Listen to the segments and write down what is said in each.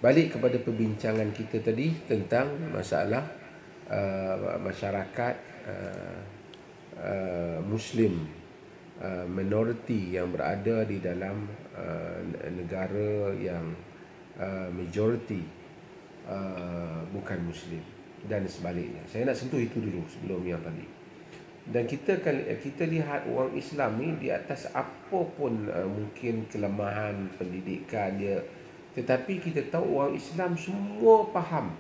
Balik kepada perbincangan kita tadi tentang masalah masyarakat Muslim minoriti yang berada di dalam negara yang majoriti bukan Muslim dan sebaliknya. Saya nak sentuh itu dulu sebelum yang tadi. Dan kita lihat orang Islam ni di atas apa pun mungkin kelemahan pendidikan dia, tetapi kita tahu orang Islam semua faham.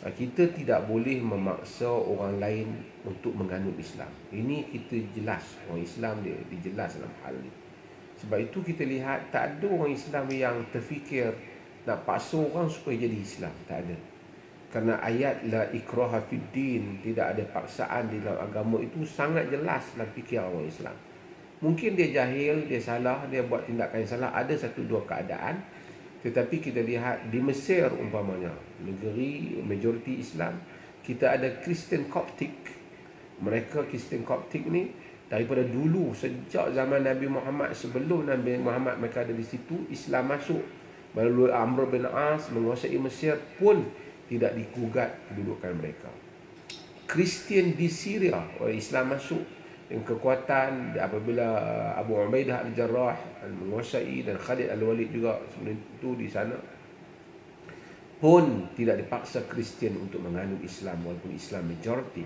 Kita tidak boleh memaksa orang lain untuk menganut Islam. Ini kita jelas, orang Islam dia jelas dalam hal ni. Sebab itu kita lihat tak ada orang Islam yang terfikir nak paksa orang supaya jadi Islam. Tak ada. Kerana ayat la ikraha fid din, tidak ada paksaan di dalam agama, itu sangat jelas dalam fikiran orang Islam. Mungkin dia jahil, dia salah, dia buat tindakan yang salah, ada satu dua keadaan. Tetapi kita lihat di Mesir umpamanya, negeri majoriti Islam, kita ada Kristen Coptic. Mereka Kristen Coptic ni daripada dulu, sejak zaman Nabi Muhammad, sebelum Nabi Muhammad mereka ada di situ, Islam masuk. Melalui Amr bin As menguasai Mesir pun tidak digugat kedudukan mereka. Kristian di Syria, orang Islam masuk dengan kekuatan apabila Abu Ubaidah Al-Jarrah menguasai dan Khalid Al-Walid juga sebelum itu di sana, pun tidak dipaksa Kristian untuk menganut Islam walaupun Islam majoriti.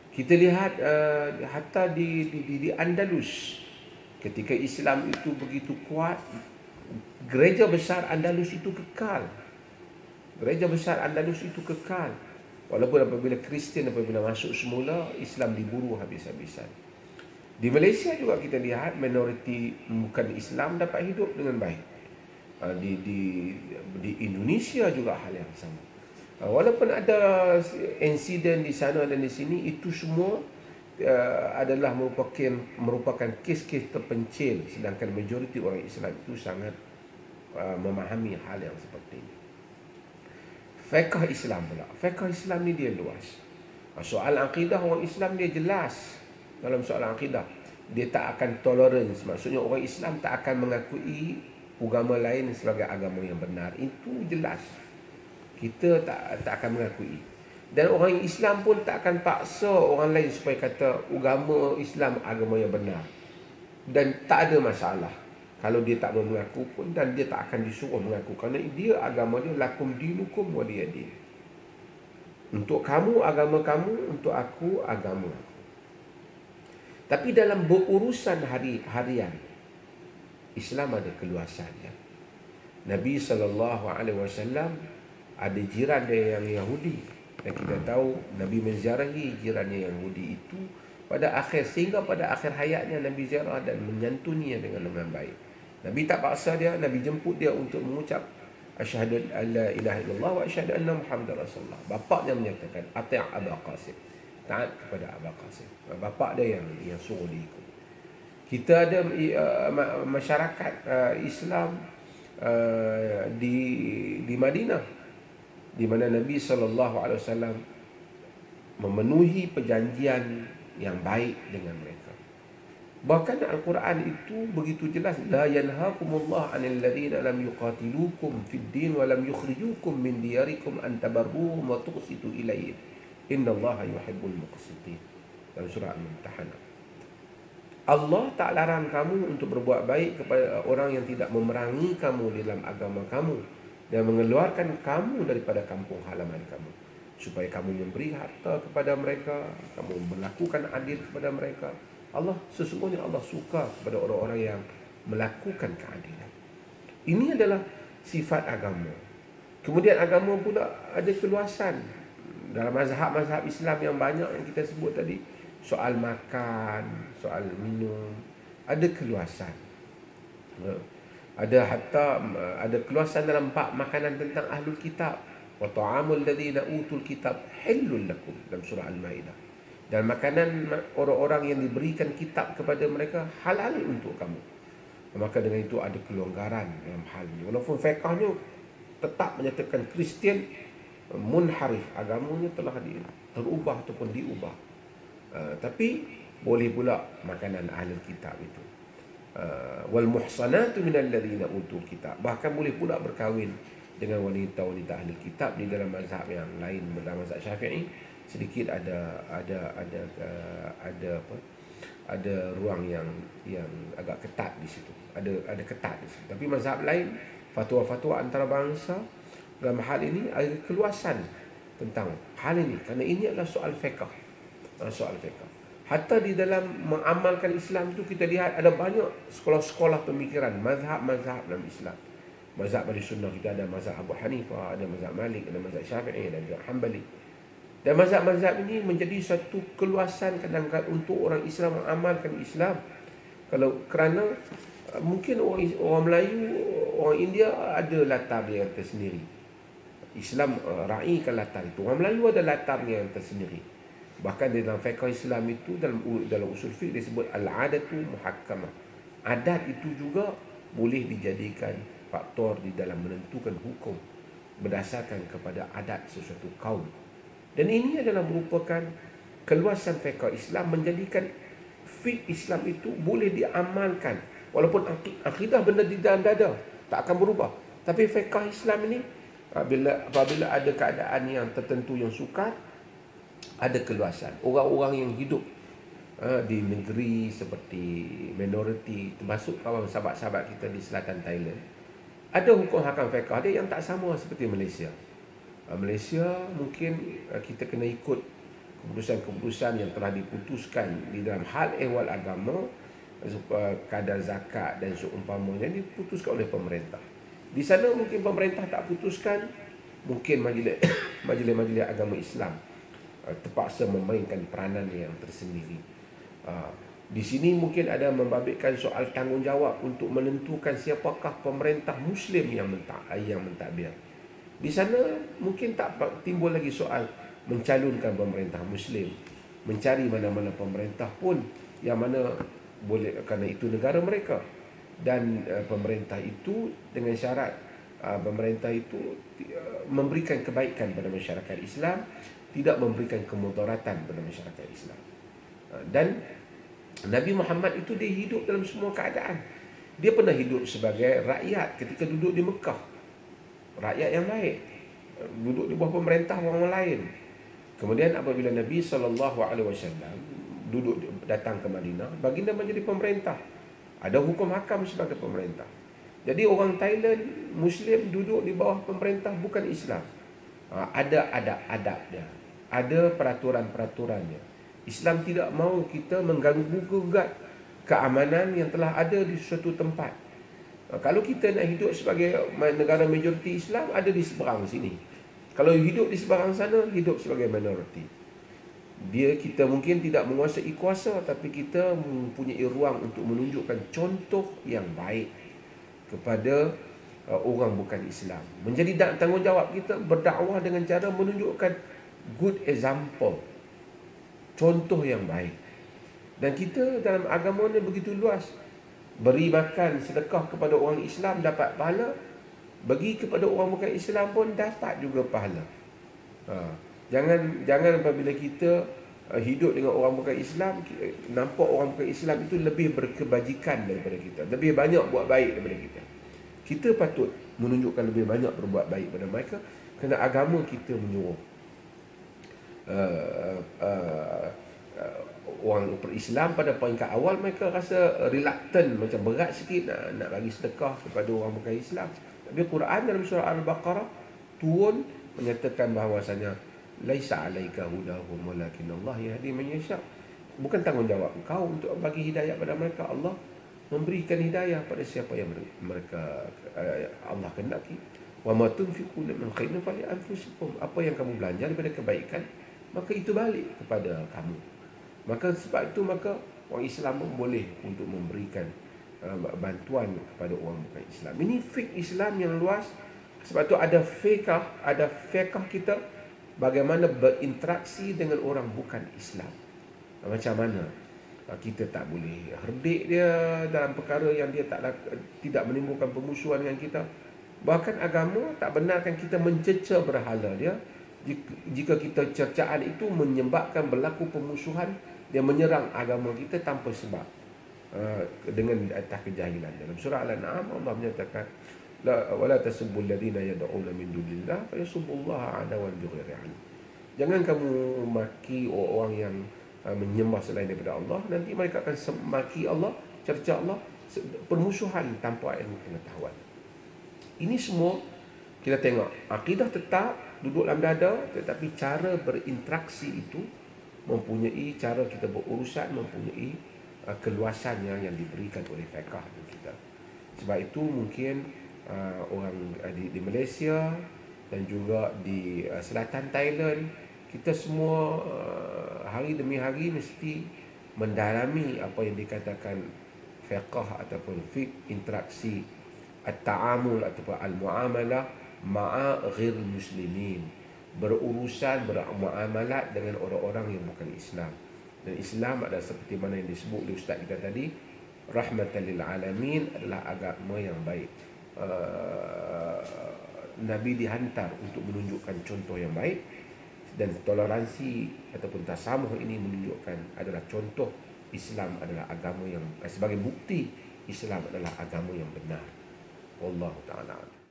Kita lihat hatta di Andalus, ketika Islam itu begitu kuat, gereja besar Andalus itu kekal. Gereja besar Andalus itu kekal. Walaupun apabila Kristian apabila masuk semula, Islam diburu habis-habisan. Di Malaysia juga kita lihat minoriti bukan Islam dapat hidup dengan baik. Di Indonesia juga hal yang sama. Walaupun ada insiden di sana dan di sini, itu semua adalah merupakan kes-kes terpencil, sedangkan majoriti orang Islam itu sangat memahami hal yang seperti ini. Fiqh Islam pula. Fiqh Islam ni dia luas. Soal akidah orang Islam dia jelas. Dalam soal akidah, dia tak akan tolerance. Maksudnya orang Islam tak akan mengakui agama lain sebagai agama yang benar. Itu jelas. Kita tak akan mengakui. Dan orang Islam pun tak akan paksa orang lain supaya kata agama Islam agama yang benar. Dan tak ada masalah kalau dia tak mengaku pun, dan dia tak akan disuruh mengaku, kerana dia agama dia lakum dinukum waliyadin. Untuk kamu agama kamu, untuk aku agama aku. Tapi dalam berurusan harian, Islam ada keluasannya. Nabi SAW ada jiran dia yang Yahudi, dan kita tahu Nabi menziarahi jirannya Yahudi itu pada akhir, sehingga pada akhir hayatnya Nabi ziarah dan menyantuninya dengan baik. Nabi tak paksa dia, Nabi jemput dia untuk mengucap asyhadu an la ilaha illallah wa asyhadu anna Muhammadar Rasulullah. Bapaknya menyatakan ati' Abu Qasim, taat kepada Abu Qasim. Bapak dia yang suruh dia ikut. Kita ada masyarakat Islam di Madinah, di mana Nabi SAW memenuhi perjanjian yang baik dengan mereka. Bahkan Al-Quran itu begitu jelas, la yanhaakumullah 'anil ladzina lam yuqatilukum fid din wa lam yukhrijukum min diyarikum an tabarruhum wa tuqsitu ilaihim innallaha yuhibbul muqsitin. Dalam surah Al-Mumtahanah, Allah tak larang kamu untuk berbuat baik kepada orang yang tidak memerangi kamu dalam agama kamu dan mengeluarkan kamu daripada kampung halaman kamu, supaya kamu memberi harta kepada mereka, kamu melakukan adil kepada mereka. Sesungguhnya Allah suka kepada orang-orang yang melakukan keadilan. Ini adalah sifat agama. Kemudian agama pula ada keluasan. Dalam mazhab-mazhab Islam yang banyak yang kita sebut tadi, soal makan, soal minum, ada keluasan. Ada keluasan dalam bab makanan tentang ahlul kitab. Wa ta'amul ladzina utul kitab halul lakum, dalam surah Al-Maidah. Dan makanan orang-orang yang diberikan kitab kepada mereka halal untuk kamu. Maka dengan itu ada kelonggaran dalam hal ini. Walaupun fiqahnya tetap menyatakan Kristian munharif, agamanya telah terubah ataupun diubah. Tapi boleh pula makanan ahli kitab itu. Wal muhsanatu minal ladzina utul kitab. Bahkan boleh pula berkahwin dengan wanita-wanita ahli kitab di dalam mazhab yang lain, dalam mazhab Syafi'i sedikit ada apa, ada ruang yang agak ketat di situ, ada ketat di situ. Tapi mazhab lain, fatwa-fatwa antarabangsa dalam hal ini ada keluasan tentang hal ini, kerana ini adalah soal fiqh. Soal fiqh. Hatta di dalam mengamalkan Islam itu kita lihat ada banyak sekolah-sekolah pemikiran, mazhab-mazhab dalam Islam. Mazhab Ahli Sunnah kita ada mazhab Abu Hanifah, ada mazhab Malik, ada mazhab Syafi'i, ada mazhab Hanbali. Dan mazhab-mazhab ini menjadi satu keluasan kadang-kadang untuk orang Islam mengamalkan Islam. Kalau kerana mungkin orang Melayu, orang India ada latar yang tersendiri. Islam raikan latar itu. Orang Melayu ada latarnya yang tersendiri. Bahkan dalam fiqh Islam itu, dalam usul fiqh disebut al-adatu muhakkamah. Adat itu juga boleh dijadikan faktor di dalam menentukan hukum berdasarkan kepada adat sesuatu kaum. Dan ini adalah merupakan keluasan fiqh Islam, menjadikan fiqh Islam itu boleh diamalkan. Walaupun akidah benda di dalam dada tak akan berubah. Tapi fiqh Islam ini apabila ada keadaan yang tertentu yang sukar, ada keluasan. Orang-orang yang hidup di negeri seperti minoriti, termasuk kawan sahabat-sahabat kita di selatan Thailand, ada hukum hakam fiqh dia yang tak sama seperti Malaysia. Malaysia mungkin kita kena ikut keputusan-keputusan yang telah diputuskan di dalam hal ehwal agama, kadar zakat dan seumpamanya diputuskan oleh pemerintah. Di sana mungkin pemerintah tak putuskan, mungkin majlis-majlis agama Islam terpaksa memainkan peranan yang tersendiri. Di sini mungkin ada membabitkan soal tanggungjawab untuk menentukan siapakah pemerintah Muslim yang mentadbir. Di sana mungkin tak timbul lagi soal mencalonkan pemerintah Muslim, mencari mana-mana pemerintah pun yang mana boleh, kerana itu negara mereka. Dan pemerintah itu dengan syarat pemerintah itu memberikan kebaikan pada masyarakat Islam, tidak memberikan kemudaratan pada masyarakat Islam. Dan Nabi Muhammad itu dia hidup dalam semua keadaan. Dia pernah hidup sebagai rakyat ketika duduk di Mekah, rakyat yang baik, duduk di bawah pemerintah orang lain. Kemudian apabila Nabi SAW datang ke Madinah, baginda menjadi pemerintah. Ada hukum hakam sebagai pemerintah. Jadi orang Thailand Muslim duduk di bawah pemerintah bukan Islam. Ada adab-adab dia, ada peraturan-peraturannya. Islam tidak mahu kita mengganggu-gugat keamanan yang telah ada di suatu tempat. Kalau kita nak hidup sebagai negara majoriti Islam, ada di seberang sini. Kalau hidup di seberang sana, hidup sebagai minoriti. Kita mungkin tidak menguasai kuasa, tapi kita mempunyai ruang untuk menunjukkan contoh yang baik kepada orang bukan Islam. Menjadi tanggungjawab kita berdakwah dengan cara menunjukkan good example, contoh yang baik. Dan kita dalam agama ni begitu luas. Beri makan sedekah kepada orang Islam dapat pahala, bagi kepada orang bukan Islam pun dapat juga pahala. Jangan apabila kita hidup dengan orang bukan Islam, nampak orang bukan Islam itu lebih berkebajikan daripada kita, lebih banyak buat baik daripada kita. Kita patut menunjukkan lebih banyak berbuat baik pada mereka, kerana agama kita menyuruh orang Islam pada peringkat awal mereka rasa reluctant, macam berat sikit nak bagi sedekah kepada orang bukan Islam. Tapi Quran dalam surah Al-Baqarah turun menyatakan bahawasanya laisa alaika hudahum walakin Allah yahdi man yasha. Bukan tanggungjawab engkau untuk bagi hidayah pada mereka. Allah memberikan hidayah pada siapa yang mereka Allah kehendaki. Wa ma tunfiqu min khairin fali anfusikum. Apa yang kamu belanja daripada kebaikan, maka itu balik kepada kamu. Maka sebab itu maka orang Islam pun boleh untuk memberikan bantuan kepada orang bukan Islam. Ini fiqh Islam yang luas. Sebab itu ada fiqh kita bagaimana berinteraksi dengan orang bukan Islam. Macam mana kita tak boleh herdik dia dalam perkara yang dia tidak menimbulkan permusuhan dengan kita. Bahkan agama tak benarkan kita mencerca berhala dia. Jika kita cercaan itu menyebabkan berlaku permusuhan, dia menyerang agama kita tanpa sebab, dengan atas kejahilan. Dalam surah Al-An'am Allah menyatakan la wala tasubbul ladina yad'una min dunillah fa yasubbullaha adawan bighairi ilm. Jangan kamu maki orang yang menyembah selain daripada Allah, nanti mereka akan maki Allah, cerca Allah, permusuhan tanpa ilmu pengetahuan. Ini semua kita tengok akidah tetap duduk dalam dada, tetapi cara berinteraksi itu mempunyai cara kita berurusan, mempunyai keluasannya yang diberikan oleh fiqh kita. Sebab itu mungkin orang di Malaysia dan juga di selatan Thailand, kita semua hari demi hari mesti mendalami apa yang dikatakan fiqh ataupun fiqh interaksi at-ta'amul ataupun al-muamalah ma'a ghair muslimin, berurusan bermuamalat dengan orang-orang yang bukan Islam. Dan Islam adalah seperti mana yang disebut oleh ustaz kita tadi, rahmatan lil alamin, adalah agama yang baik. Nabi dihantar untuk menunjukkan contoh yang baik, dan toleransi ataupun tasamuh ini menunjukkan adalah contoh Islam adalah agama yang sebagai bukti Islam adalah agama yang benar. Wallahu ta'ala.